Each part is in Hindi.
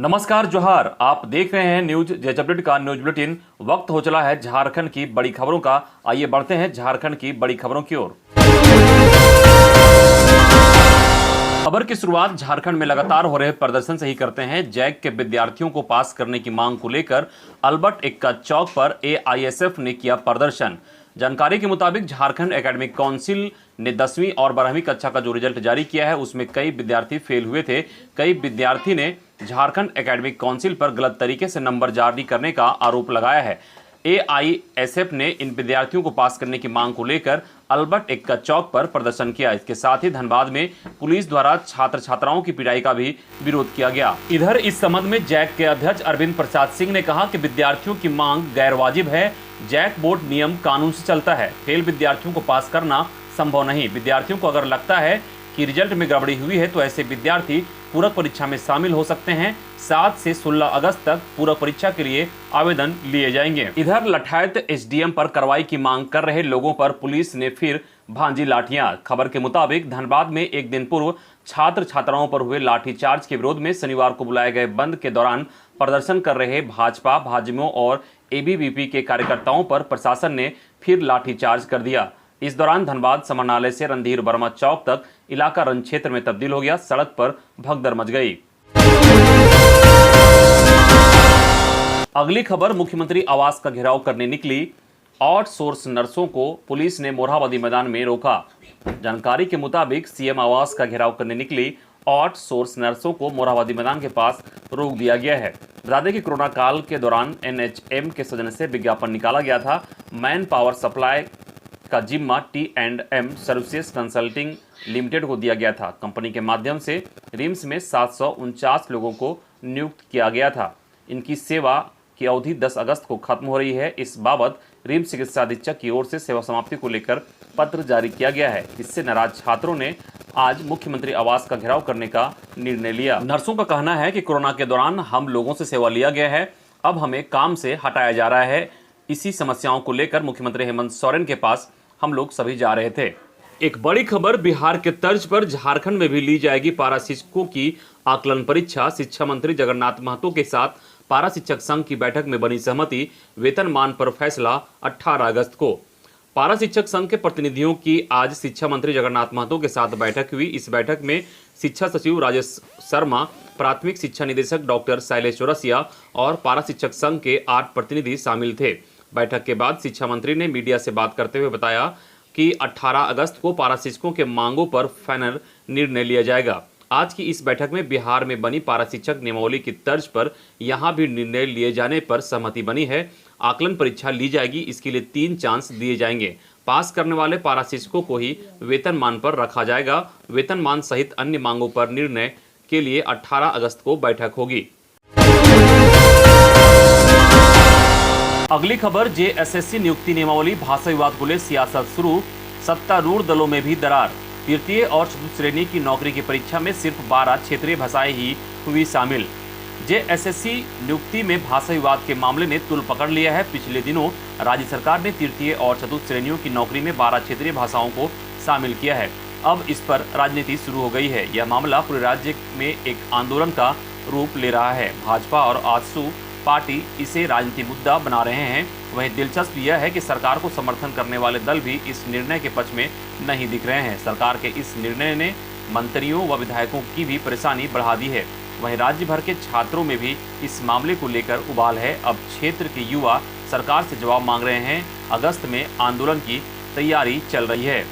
नमस्कार जोहार, आप देख रहे हैं न्यूज जेएच अपडेट का न्यूज बुलेटिन। वक्त हो चला है झारखंड की बड़ी खबरों का। आइए बढ़ते हैं झारखंड की बड़ी खबरों की ओर। खबर की शुरुआत झारखंड में लगातार हो रहे प्रदर्शन से ही करते हैं। जैक के विद्यार्थियों को पास करने की मांग को लेकर अल्बर्ट एक्का चौक पर एआईएसएफ ने किया प्रदर्शन। जानकारी के मुताबिक झारखंड एकेडमिक काउंसिल ने 10वीं और 12वीं कक्षा का जो रिजल्ट जारी किया है उसमें कई विद्यार्थी फेल हुए थे। कई विद्यार्थी ने झारखंड एकेडमिक काउंसिल पर गलत तरीके से नंबर जारी करने का आरोप लगाया है। एआईएसएफ ने इन विद्यार्थियों को पास करने की मांग को लेकर अल्बर्ट एक्का चौक पर प्रदर्शन किया। इसके साथ ही धनबाद में पुलिस द्वारा छात्र छात्राओं की पिटाई का भी विरोध किया गया। इधर इस संबंध में जैक के अध्यक्ष अरविंद प्रसाद सिंह ने कहा कि विद्यार्थियों की मांग गैरवाजिब है। जैक बोर्ड नियम कानून से चलता है, फेल विद्यार्थियों को पास करना संभव नहीं। विद्यार्थियों को अगर लगता है कि रिजल्ट में गड़बड़ी हुई है तो ऐसे विद्यार्थी पूरक परीक्षा में शामिल हो सकते हैं। 7 से 16 अगस्त तक पूरक परीक्षा के लिए आवेदन लिए जाएंगे। इधर लठायत एसडीएम पर कार्रवाई की मांग कर रहे लोगों पर पुलिस ने फिर भांजी लाठियां। खबर के मुताबिक धनबाद में एक दिन पूर्व छात्र छात्राओं पर हुए लाठीचार्ज के विरोध में शनिवार को बुलाए गए बंद के दौरान प्रदर्शन कर रहे भाजपा, भाजयुमो और एबीवीपी के कार्यकर्ताओं पर प्रशासन ने फिर लाठीचार्ज कर दिया। इस दौरान धनबाद समाहरणालय से रणधीर वर्मा चौक तक इलाका रण क्षेत्र में तब्दील हो गया। सड़क पर भगदड़ मच गई। अगली खबर, मुख्यमंत्री आवास का घेराव करने निकली आउटसोर्स नर्सों को पुलिस ने मोरहाबादी मैदान में रोका। जानकारी के मुताबिक सीएम आवास का घेराव करने निकली आउटसोर्स नर्सों को मोरहाबादी मैदान के पास रोक दिया गया है। बता दें कि कोरोना काल के दौरान एनएचएम के सौजन्य से विज्ञापन निकाला गया था। मैन पावर सप्लाई का जिम्मा टी&एम सर्विसेज कंसल्टिंग लिमिटेड को दिया गया था। कंपनी के माध्यम से रिम्स में 749 लोगों को नियुक्त किया गया था। इनकी सेवा की अवधि 10 अगस्त को खत्म हो रही है। इस बाबत रिम्स चिकित्सा अधीक्षक की ओर से सेवा समाप्ति को लेकर पत्र जारी किया गया है। इससे नाराज छात्रों ने आज मुख्यमंत्री आवास का घेराव करने का निर्णय लिया। नर्सों का कहना है कि कोरोना के दौरान हम लोगों से सेवा लिया गया है, अब हमें काम से हटाया जा रहा है। इसी समस्याओं को लेकर मुख्यमंत्री हेमंत सोरेन के पास हम लोग सभी जा रहे थे। एक बड़ी खबर, बिहार के तर्ज पर झारखंड में भी ली जाएगी पारा शिक्षकों की आकलन परीक्षा। शिक्षा मंत्री जगन्नाथ महतो के साथ पारा शिक्षक संघ की बैठक में बनी सहमति। वेतनमान पर फैसला 18 अगस्त को। पारा शिक्षक संघ के प्रतिनिधियों की आज शिक्षा मंत्री जगन्नाथ महतो के साथ बैठक हुई। इस बैठक में शिक्षा सचिव राजेश शर्मा, प्राथमिक शिक्षा निदेशक डॉक्टर शैलेश चौरसिया और पारा शिक्षक संघ के 8 प्रतिनिधि शामिल थे। बैठक के बाद शिक्षा मंत्री ने मीडिया से बात करते हुए बताया कि 18 अगस्त को पारा शिक्षकों के मांगों पर फाइनल निर्णय लिया जाएगा। आज की इस बैठक में बिहार में बनी पारा शिक्षक नियमावली की तर्ज पर यहां भी निर्णय लिए जाने पर सहमति बनी है। आकलन परीक्षा ली जाएगी, इसके लिए 3 चांस दिए जाएंगे। पास करने वाले पारा शिक्षकों को ही वेतनमान पर रखा जाएगा। वेतनमान सहित अन्य मांगों पर निर्णय के लिए 18 अगस्त को बैठक होगी। अगली खबर, जेएसएससी नियुक्ति नियमावली भाषा विवाद को ले सियासत शुरू। सत्तारूढ़ दलों में भी दरार। तृतीय और चतुर्थ श्रेणी की नौकरी की परीक्षा में सिर्फ 12 क्षेत्रीय भाषाएं ही हुई शामिल। जेएसएससी नियुक्ति में भाषा विवाद के मामले ने तूल पकड़ लिया है। पिछले दिनों राज्य सरकार ने तृतीय और चतुर्थ श्रेणियों की नौकरी में 12 क्षेत्रीय भाषाओं को शामिल किया है। अब इस पर राजनीति शुरू हो गई है। यह मामला पूरे राज्य में एक आंदोलन का रूप ले रहा है। भाजपा और आजसू पार्टी इसे राजनीतिक मुद्दा बना रहे हैं। वहीं दिलचस्प यह है कि सरकार को समर्थन करने वाले दल भी इस निर्णय के पक्ष में नहीं दिख रहे हैं। सरकार के इस निर्णय ने मंत्रियों व विधायकों की भी परेशानी बढ़ा दी है। वहीं राज्य भर के छात्रों में भी इस मामले को लेकर उबाल है। अब क्षेत्र के युवा सरकार से जवाब मांग रहे हैं। अगस्त में आंदोलन की तैयारी चल रही है।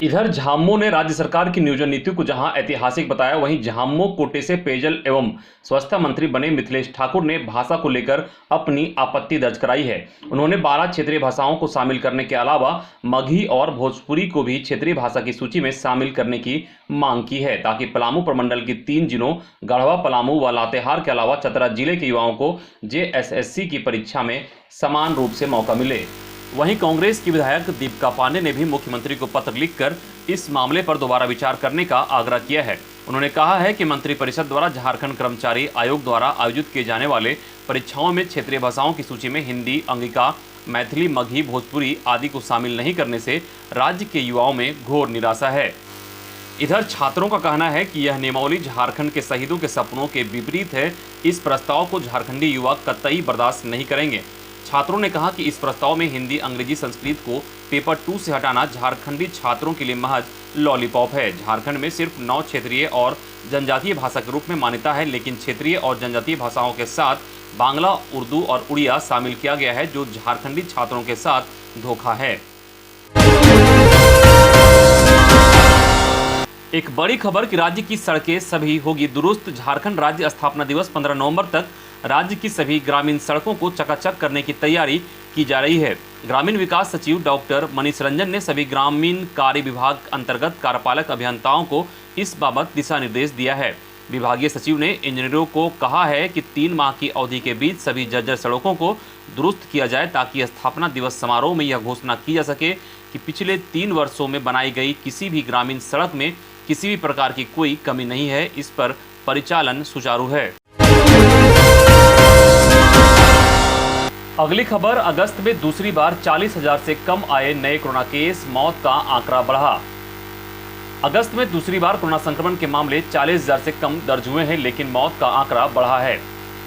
इधर झामुमो ने राज्य सरकार की नियोजन नीति को जहां ऐतिहासिक बताया, वहीं झामुमो कोटे से पेयजल एवं स्वच्छता मंत्री बने मिथिलेश ठाकुर ने भाषा को लेकर अपनी आपत्ति दर्ज कराई है। उन्होंने 12 क्षेत्रीय भाषाओं को शामिल करने के अलावा मगही और भोजपुरी को भी क्षेत्रीय भाषा की सूची में शामिल करने की मांग की है, ताकि पलामू प्रमंडल की 3 जिलों गढ़वा, पलामू व लातेहार के अलावा चतरा जिले के युवाओं को जेएसएससी की परीक्षा में समान रूप से मौका मिले। वहीं कांग्रेस की विधायक दीपिका पांडे ने भी मुख्यमंत्री को पत्र लिखकर इस मामले पर दोबारा विचार करने का आग्रह किया है। उन्होंने कहा है कि मंत्रिपरिषद द्वारा झारखंड कर्मचारी आयोग द्वारा आयोजित किए जाने वाले परीक्षाओं में क्षेत्रीय भाषाओं की सूची में हिंदी, अंगिका, मैथिली, मगही, भोजपुरी आदि को शामिल नहीं करने से राज्य के युवाओं में घोर निराशा है। इधर छात्रों का कहना है कि यह नियमावली झारखंड के शहीदों के सपनों के विपरीत है। इस प्रस्ताव को झारखंडी युवा कतई बर्दाश्त नहीं करेंगे। छात्रों ने कहा कि इस प्रस्ताव में हिंदी, अंग्रेजी, संस्कृत को पेपर 2 से हटाना झारखंडी छात्रों के लिए महज लॉलीपॉप है। झारखंड में सिर्फ 9 क्षेत्रीय और जनजातीय भाषा के रूप में मान्यता है, लेकिन क्षेत्रीय और जनजातीय भाषाओं के साथ बांग्ला, उर्दू और उड़िया शामिल किया गया है, जो झारखंडी छात्रों के साथ धोखा है। एक बड़ी खबर कि राज्य की सड़कें सभी होगी दुरुस्त। झारखंड राज्य स्थापना दिवस 15 नवंबर तक राज्य की सभी ग्रामीण सड़कों को चकाचक करने की तैयारी की जा रही है। ग्रामीण विकास सचिव डॉक्टर मनीष रंजन ने सभी ग्रामीण कार्य विभाग अंतर्गत कार्यपालक अभियंताओं को इस बाबत दिशा निर्देश दिया है। विभागीय सचिव ने इंजीनियरों को कहा है कि 3 माह की अवधि के बीच सभी जर्जर सड़कों को दुरुस्त किया जाए, ताकि स्थापना दिवस समारोह में यह घोषणा की जा सके कि पिछले 3 वर्षों में बनाई गई किसी भी ग्रामीण सड़क में किसी भी प्रकार की कोई कमी नहीं है। इस पर परिचालन सुचारू है। अगली खबर, अगस्त में दूसरी बार 40,000 से कम आए नए कोरोना केस, मौत का आंकड़ा बढ़ा। अगस्त में दूसरी बार कोरोना संक्रमण के मामले 40,000 से कम दर्ज हुए हैं, लेकिन मौत का आंकड़ा बढ़ा है।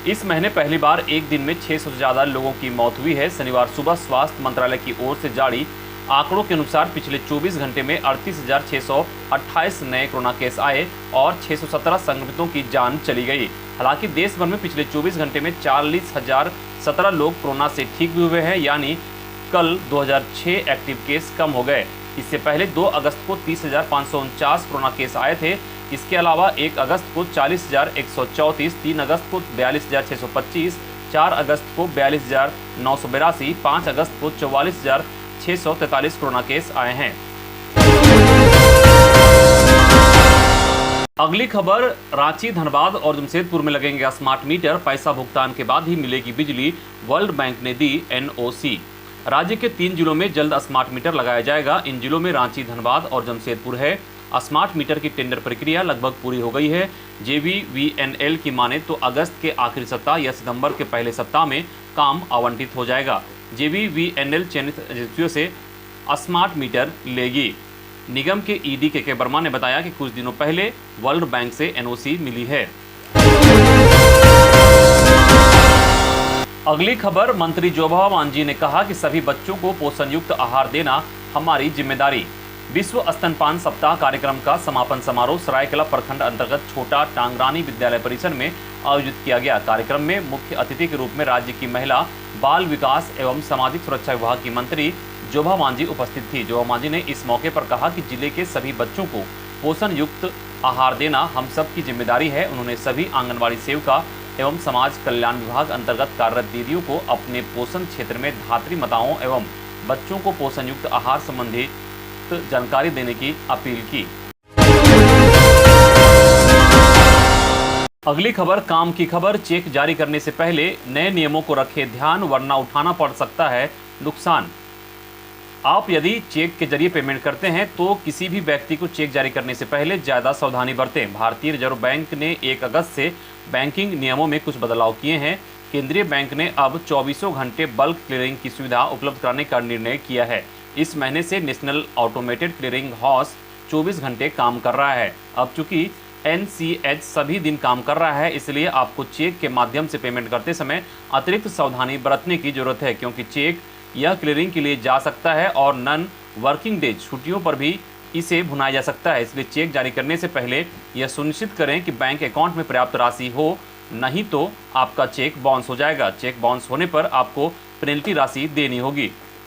इस महीने पहली बार एक दिन में 600 से ज्यादा लोगों की मौत हुई है। शनिवार सुबह स्वास्थ्य मंत्रालय की ओर से जारी आंकड़ों के अनुसार पिछले 24 घंटे में 38,628 नए कोरोना केस आए और 617 संक्रमितों की जान चली गई। हालांकि देश भर में पिछले 24 घंटे में 40,017 लोग कोरोना से ठीक भी हुए हैं, यानी कल 2006 एक्टिव केस कम हो गए। इससे पहले 2 अगस्त को 30,549 कोरोना केस आए थे। इसके अलावा 1 अगस्त को 40,134, 3 अगस्त को 42,625, 4 अगस्त को 42,982, 5 अगस्त को 44,643 कोरोना केस आए हैं। अगली खबर, रांची, धनबाद और जमशेदपुर में लगेंगे स्मार्ट मीटर, पैसा भुगतान के बाद ही मिलेगी बिजली, वर्ल्ड बैंक ने दी एनओसी। राज्य के 3 जिलों में जल्द स्मार्ट मीटर लगाया जाएगा। इन जिलों में रांची, धनबाद और जमशेदपुर है। स्मार्ट मीटर की टेंडर प्रक्रिया लगभग पूरी हो गई है। JVVNL की माने तो अगस्त के आखिरी सप्ताह या सितंबर के पहले सप्ताह में काम आवंटित हो जाएगा। JVVNL चयनित एजेंसियों से स्मार्ट मीटर लेगी। निगम के ED के वर्मा ने बताया कि कुछ दिनों पहले वर्ल्ड बैंक से NOC मिली है। अगली खबर, मंत्री जोभा मांझी ने कहा कि सभी बच्चों को पोषण युक्त आहार देना हमारी जिम्मेदारी। विश्व स्तनपान सप्ताह कार्यक्रम का समापन समारोह सरायकेला प्रखंड अंतर्गत छोटा टांगरानी विद्यालय परिसर में आयोजित किया गया। कार्यक्रम में मुख्य अतिथि के रूप में राज्य की महिला, बाल विकास एवं सामाजिक सुरक्षा विभाग की मंत्री जोभा मांझी उपस्थित थी। जोभा मांझी ने इस मौके पर कहा कि जिले के सभी बच्चों को पोषण युक्त आहार देना हम सब की जिम्मेदारी है। उन्होंने सभी आंगनबाड़ी सेविका एवं समाज कल्याण विभाग अंतर्गत कार्यरत दीदियों को अपने पोषण क्षेत्र में धात्री माताओं एवं बच्चों को पोषण युक्त आहार संबंधी जानकारी देने की अपील की। अगली खबर, काम की खबर, चेक जारी करने से पहले नए नियमों को रखें ध्यान, वरना उठाना पड़ सकता है नुकसान। आप यदि चेक के जरिए पेमेंट करते हैं तो किसी भी व्यक्ति को चेक जारी करने से पहले ज्यादा सावधानी बरतें। भारतीय रिजर्व बैंक ने 1 अगस्त से बैंकिंग नियमों में कुछ बदलाव किए हैं। केंद्रीय बैंक ने अब 24 घंटे बल्क क्लियरिंग की सुविधा उपलब्ध कराने का निर्णय किया है। इस महीने से नेशनल ऑटोमेटेड क्लियरिंग हाउस 24 घंटे काम कर रहा है। अब चूंकि NCH सभी दिन काम कर रहा है, इसलिए आपको चेक के माध्यम से पेमेंट करते समय अतिरिक्त सावधानी बरतने की जरूरत है, क्योंकि चेक यह क्लियरिंग के लिए जा सकता है और नॉन वर्किंग डेज छुट्टियों पर भी इसे भुनाया जा सकता है। इसलिए चेक जारी करने से पहले यह सुनिश्चित करें कि बैंक अकाउंट में पर्याप्त राशि हो, नहीं तो आपका चेक बाउंस हो जाएगा। चेक बाउंस होने पर आपको पेनल्टी राशि देनी होगी।